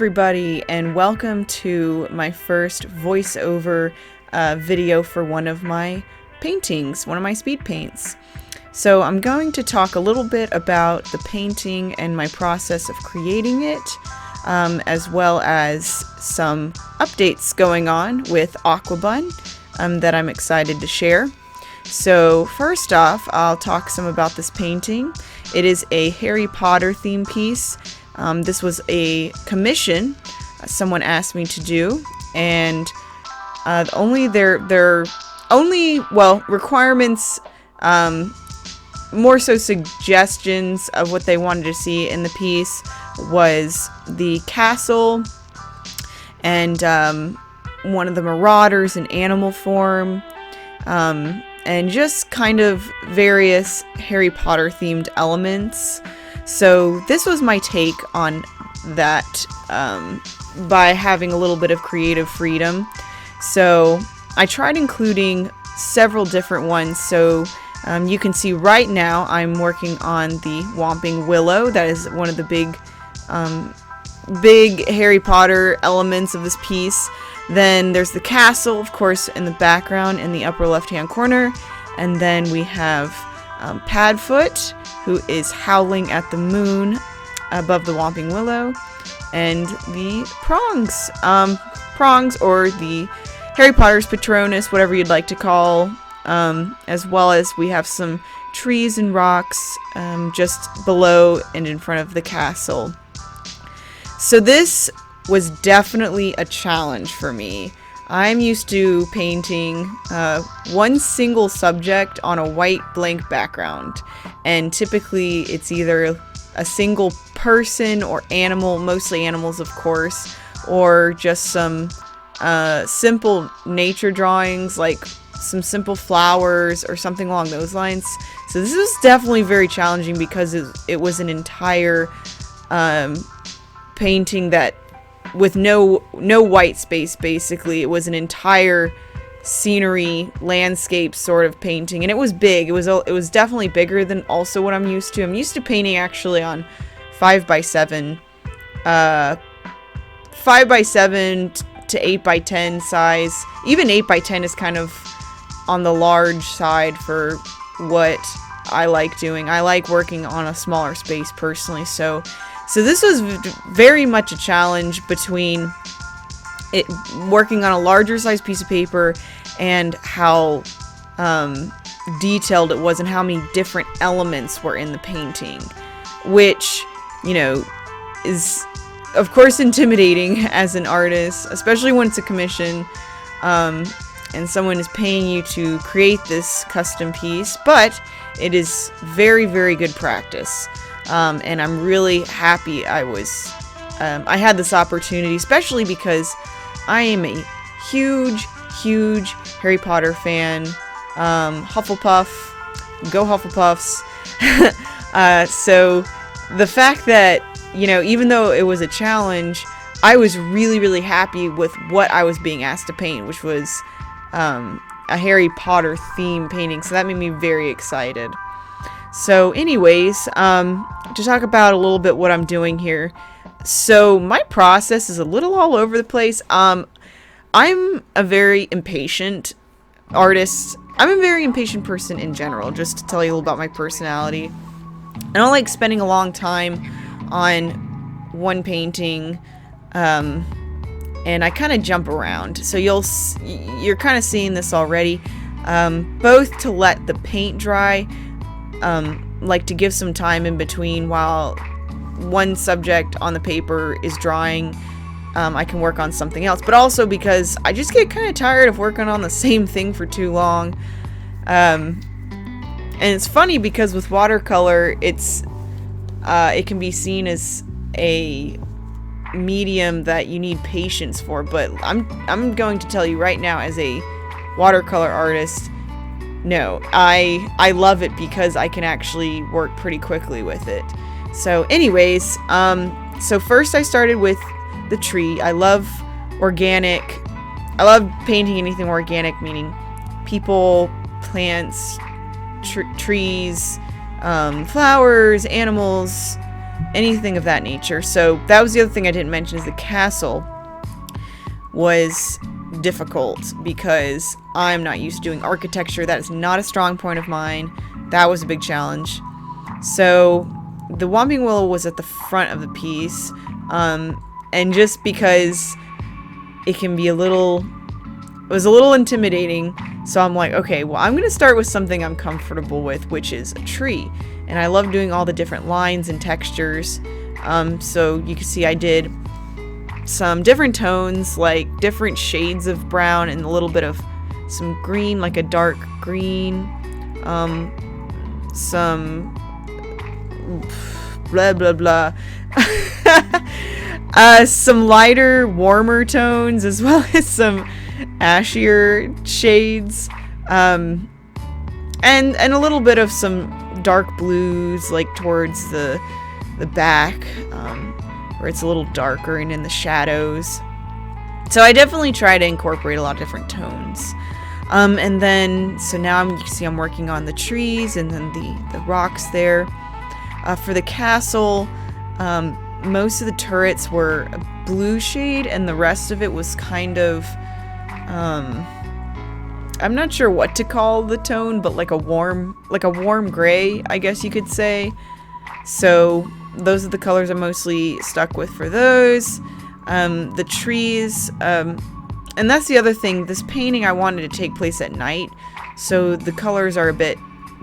everybody, and welcome to my first voiceover video for one of my paintings, one of my speed paints. So I'm going to talk a little bit about the painting and my process of creating it, as well as some updates going on with Aquabun that I'm excited to share. So first off, I'll talk some about this painting. It is a Harry Potter theme piece. This was a commission someone asked me to do, and their only requirements, more so suggestions of what they wanted to see in the piece, was the castle and one of the marauders in animal form, and just kind of various Harry Potter themed elements. So this was my take on that, by having a little bit of creative freedom. So I tried including several different ones. So you can see right now I'm working on the Whomping Willow. That is one of the big Harry Potter elements of this piece. Then there's the castle, of course, in the background in the upper left-hand corner. And then we have Padfoot, who is howling at the moon above the Whomping Willow, and the prongs, or the Harry Potter's Patronus, whatever you'd like to call, as well as we have some trees and rocks just below and in front of the castle. So this was definitely a challenge for me. I'm used to painting one single subject on a white blank background, and typically it's either a single person or animal, mostly animals of course, or just some simple nature drawings like some simple flowers or something along those lines. So this was definitely very challenging because it was an entire painting that with no white space. Basically, it was an entire scenery landscape sort of painting, and it was big. It was definitely bigger than also what I'm used to. I'm used to painting actually on 5x7 to 8x10 size. Even 8x10 is kind of on the large side for what I like doing. I like working on a smaller space personally, so this was very much a challenge between it working on a larger size piece of paper and how detailed it was and how many different elements were in the painting, which, you know, is of course intimidating as an artist, especially when it's a commission and someone is paying you to create this custom piece, but it is very, very good practice. And I'm really happy I had this opportunity, especially because I am a huge Harry Potter fan. Hufflepuff, go Hufflepuffs. So the fact that, you know, even though it was a challenge, I was really happy with what I was being asked to paint, which was a Harry Potter theme painting. So that made me very excited. So anyways, to talk about a little bit what I'm doing here. So my process is a little all over the place. I'm a very impatient artist. I'm a very impatient person in general, just to tell you a little about my personality. I don't like spending a long time on one painting, and I kind of jump around. So you're kind of seeing this already, both to let the paint dry, like to give some time in between while one subject on the paper is drying. I can work on something else, but also because I just get kind of tired of working on the same thing for too long. And it's funny because with watercolor, it can be seen as a medium that you need patience for, but I'm going to tell you right now, as a watercolor artist, no, I love it because I can actually work pretty quickly with it. So anyways, so first I started with the tree. I love organic. I love painting anything organic, meaning people, plants, trees, flowers, animals, anything of that nature. So that was the other thing I didn't mention, is the castle was difficult because I'm not used to doing architecture. That is not a strong point of mine. That was a big challenge. So the Whomping Willow was at the front of the piece, and just because it can be it was a little intimidating, so I'm like, okay, well, I'm gonna start with something I'm comfortable with, which is a tree. And I love doing all the different lines and textures. So you can see I did some different tones, like different shades of brown and a little bit of some green, like a dark green, some blah blah blah, some lighter, warmer tones, as well as some ashier shades, and a little bit of some dark blues, like towards the back, where it's a little darker and in the shadows. So I definitely try to incorporate a lot of different tones. And then, so now you can see I'm working on the trees and then the rocks there. For the castle, most of the turrets were a blue shade, and the rest of it was kind of, I'm not sure what to call the tone, but like a warm gray, I guess you could say. So those are the colors I'm mostly stuck with for those. The trees, and that's the other thing. This painting, I wanted to take place at night, so the colors are a bit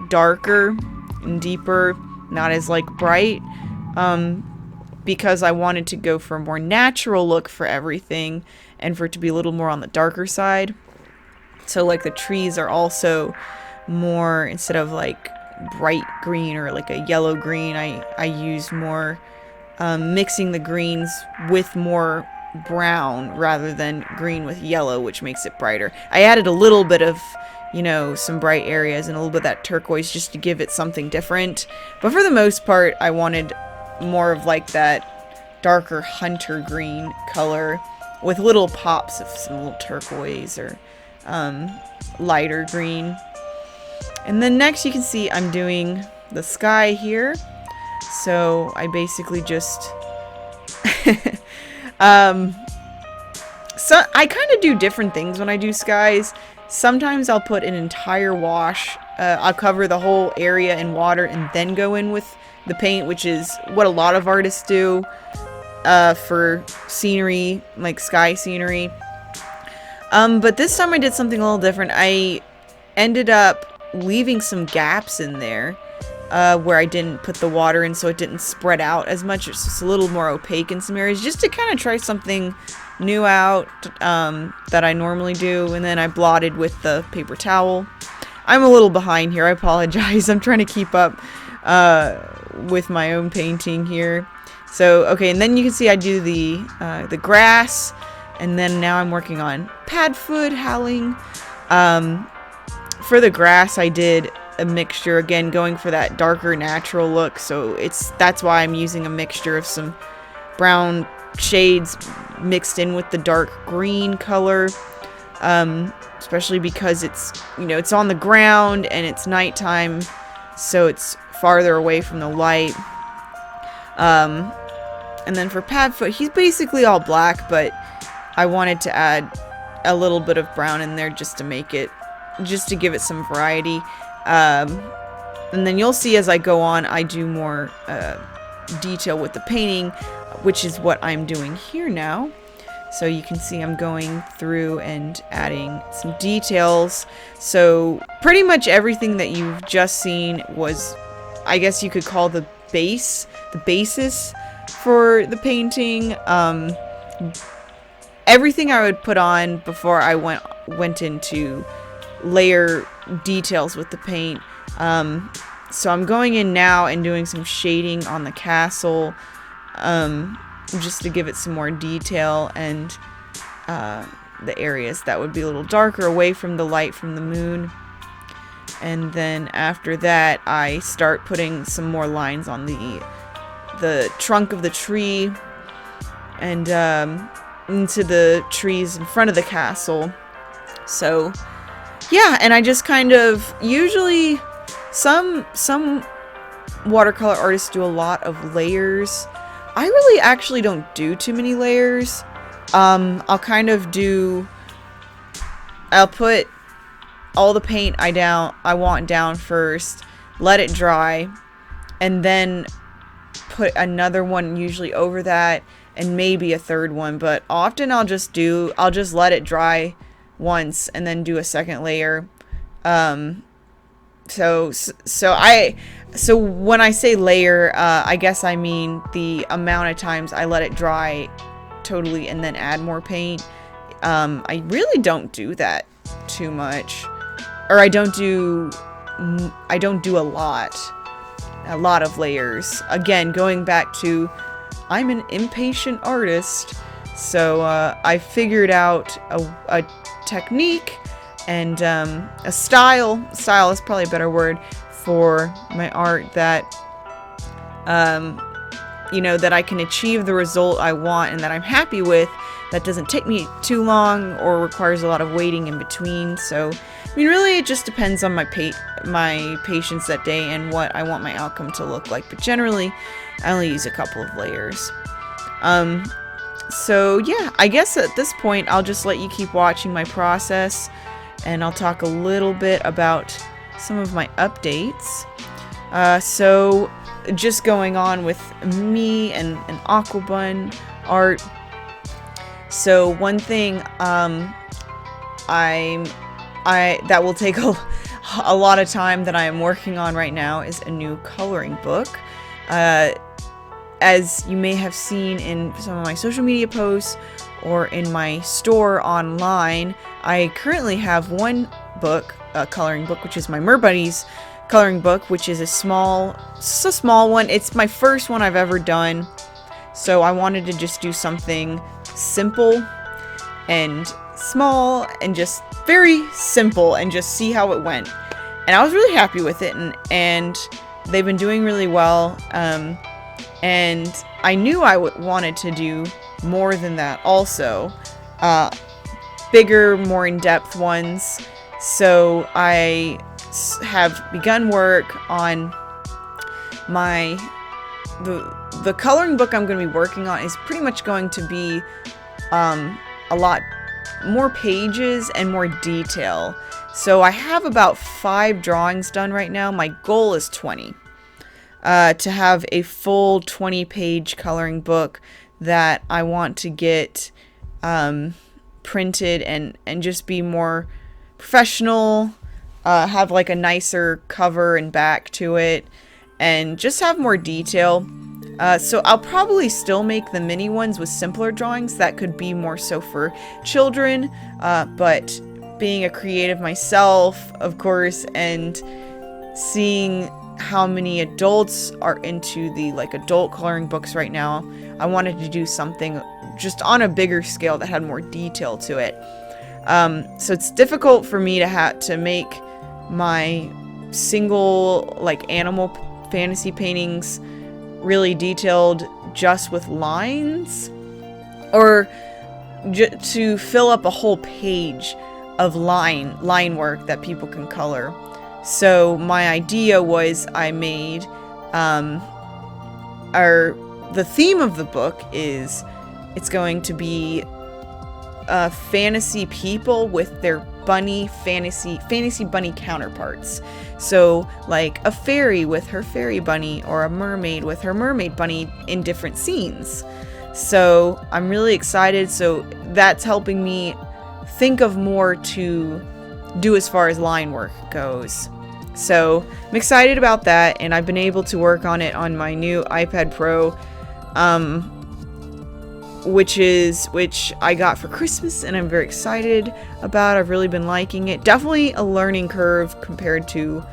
darker and deeper, not as like bright, because I wanted to go for a more natural look for everything and for it to be a little more on the darker side. So like the trees are also more, instead of like bright green or like a yellow green, I used more mixing the greens with more brown rather than green with yellow, which makes it brighter. I added a little bit of, you know, some bright areas and a little bit of that turquoise just to give it something different. But for the most part, I wanted more of like that darker hunter green color with little pops of some little turquoise or lighter green. And then next you can see I'm doing the sky here. So I basically just so I kind of do different things when I do skies. Sometimes I'll put an entire wash, I'll cover the whole area in water and then go in with the paint, which is what a lot of artists do for scenery, like sky scenery. But this time I did something a little different. I ended up leaving some gaps in there where I didn't put the water in, so it didn't spread out as much. It's just a little more opaque in some areas, just to kind of try something new out that I normally do. And then I blotted with the paper towel. I'm a little behind here, I apologize. I'm trying to keep up with my own painting here. So okay, and then you can see I do the grass, and then now I'm working on Padfoot howling. For the grass, I did a mixture, again going for that darker natural look, so that's why I'm using a mixture of some brown shades mixed in with the dark green color, especially because it's, you know, it's on the ground and it's nighttime, so it's farther away from the light. And then for Padfoot, he's basically all black, but I wanted to add a little bit of brown in there just to make it, just to give it some variety. And then you'll see as I go on, I do more detail with the painting, which is what I'm doing here now. So you can see I'm going through and adding some details. So pretty much everything that you've just seen was, I guess you could call the basis for the painting. Everything I would put on before I went into layer details with the paint. So I'm going in now and doing some shading on the castle, just to give it some more detail, and the areas that would be a little darker away from the light from the moon. And then after that, I start putting some more lines on the trunk of the tree and into the trees in front of the castle. So yeah, and I just kind of, usually some watercolor artists do a lot of layers. I really actually don't do too many layers. I'll put all the paint I want down first, let it dry, and then put another one usually over that, and maybe a third one. But often I'll just let it dry once and then do a second layer. So when I say layer, I guess I mean the amount of times I let it dry totally and then add more paint. I really don't do that too much, or I don't do a lot of layers. Again, going back to, I'm an impatient artist, so I figured out a technique and a style is probably a better word for my art, that that I can achieve the result I want and that I'm happy with, that doesn't take me too long or requires a lot of waiting in between. So I mean, really it just depends on my patience that day and what I want my outcome to look like, but generally I only use a couple of layers. So yeah, I guess at this point I'll just let you keep watching my process, and I'll talk a little bit about some of my updates. So just going on with me and Aquabun art. So one thing that will take a lot of time that I am working on right now is a new coloring book. As you may have seen in some of my social media posts or in my store online, I currently have one book, a coloring book, which is my Merbuddies coloring book, which is a small one. It's my first one I've ever done, so I wanted to just do something simple and small and just very simple and just see how it went. And I was really happy with it, and they've been doing really well. And I knew I wanted to do more than that also, bigger, more in-depth ones. So I have begun work on the coloring book I'm going to be working on is pretty much going to be a lot more pages and more detail. So I have about 5 drawings done right now. My goal is 20. To have a full 20-page coloring book that I want to get printed and just be more professional, have like a nicer cover and back to it, and just have more detail. So I'll probably still make the mini ones with simpler drawings that could be more so for children, but being a creative myself, of course, and seeing how many adults are into the adult coloring books right now, I wanted to do something just on a bigger scale that had more detail to it. So it's difficult for me to make my single animal fantasy paintings really detailed just with lines, or to fill up a whole page of line work that people can color. So my idea was I made the theme of the book is it's going to be fantasy people with their fantasy bunny counterparts. So like a fairy with her fairy bunny, or a mermaid with her mermaid bunny in different scenes. So I'm really excited. So that's helping me think of more to do as far as line work goes. So I'm excited about that, and I've been able to work on it on my new iPad Pro, which I got for Christmas, and I'm very excited about. I've really been liking it. Definitely a learning curve compared to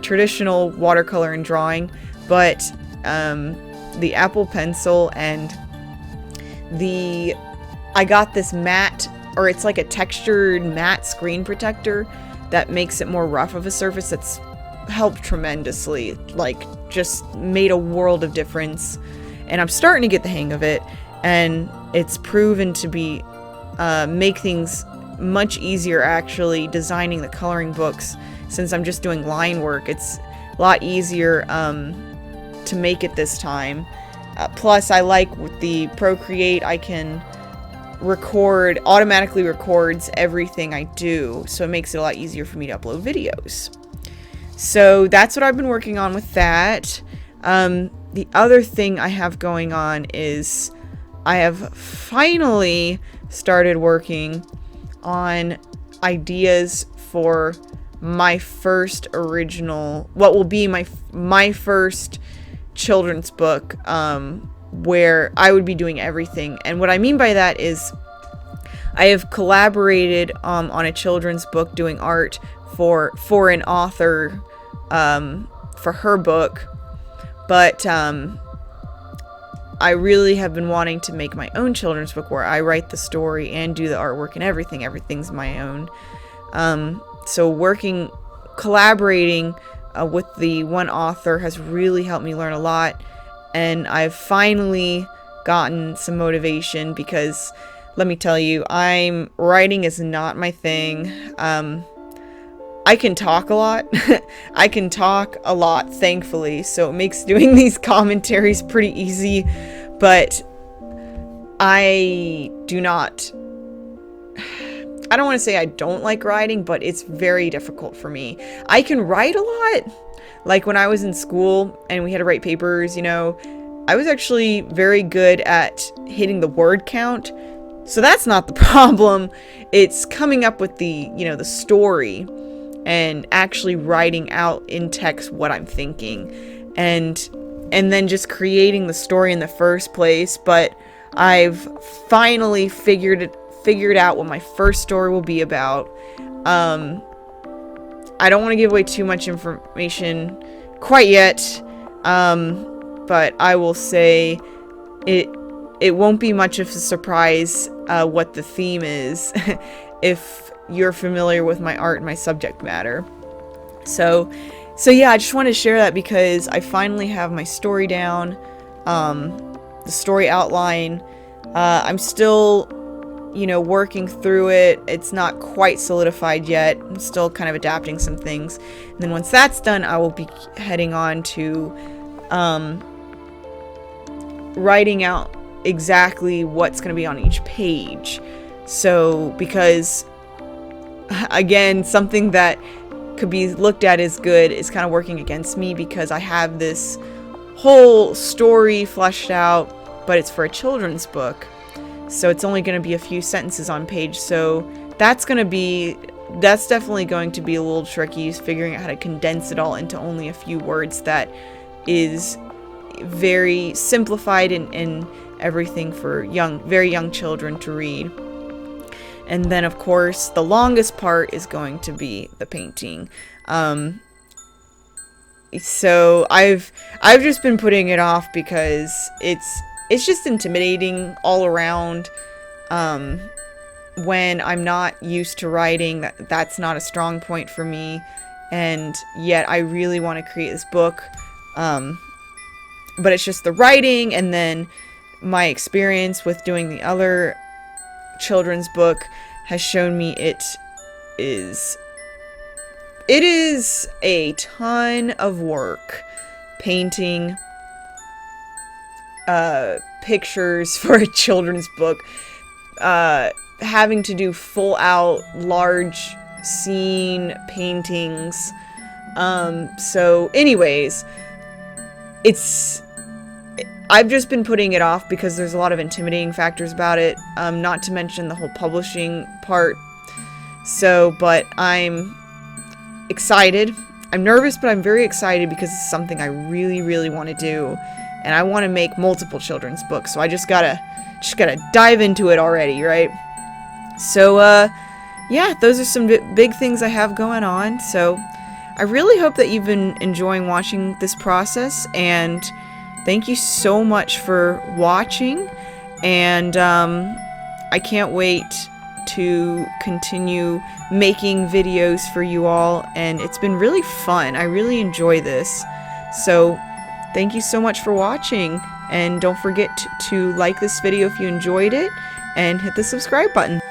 traditional watercolor and drawing, but the Apple Pencil and I got this matte, or it's like a textured matte screen protector that makes it more rough of a surface. That's helped tremendously, just made a world of difference, and I'm starting to get the hang of it, and it's proven to be make things much easier actually designing the coloring books, since I'm just doing line work. It's a lot easier to make it this time. Plus, I like with the Procreate, I can automatically records everything I do, so it makes it a lot easier for me to upload videos. So that's what I've been working on with that. The other thing I have going on is I have finally started working on ideas for my first original, what will be my first children's book, where I would be doing everything. And what I mean by that is I have collaborated on a children's book doing art for an author for her book, but I really have been wanting to make my own children's book where I write the story and do the artwork and everything's my own. So collaborating with the one author has really helped me learn a lot, and I've finally gotten some motivation because, let me tell you, writing is not my thing. I can talk a lot. I can talk a lot, thankfully, so it makes doing these commentaries pretty easy, but I don't want to say I don't like writing, but it's very difficult for me. I can write a lot. Like when I was in school and we had to write papers, I was actually very good at hitting the word count. So that's not the problem. It's coming up with the story and actually writing out in text what I'm thinking, and then just creating the story in the first place. But I've finally figured out what my first story will be about. I don't want to give away too much information quite yet, but I will say it won't be much of a surprise what the theme is if you're familiar with my art and my subject matter. So yeah, I just wanted to share that because I finally have my story down, the story outline. I'm still, working through it. It's not quite solidified yet. I'm still kind of adapting some things. And then once that's done, I will be heading on to writing out exactly what's going to be on each page. So, because again, something that could be looked at as good is kind of working against me, because I have this whole story fleshed out, but it's for a children's book, so it's only going to be a few sentences on page. So that's definitely going to be a little tricky, figuring out how to condense it all into only a few words that is very simplified and everything for very young children to read. And then, of course, the longest part is going to be the painting. So I've just been putting it off because it's just intimidating all around. When I'm not used to writing, that's not a strong point for me. And yet I really want to create this book. But it's just the writing, and then my experience with doing the other children's book has shown me it is a ton of work painting pictures for a children's book, having to do full out large scene paintings. So anyways, I've just been putting it off because there's a lot of intimidating factors about it, not to mention the whole publishing part. So, but I'm excited. I'm nervous, but I'm very excited because it's something I really, really want to do. And I want to make multiple children's books, so I just gotta dive into it already, right? So, yeah, those are some big things I have going on. So, I really hope that you've been enjoying watching this process, and thank you so much for watching, and I can't wait to continue making videos for you all, and it's been really fun. I really enjoy this. So thank you so much for watching, and don't forget to like this video if you enjoyed it, and hit the subscribe button.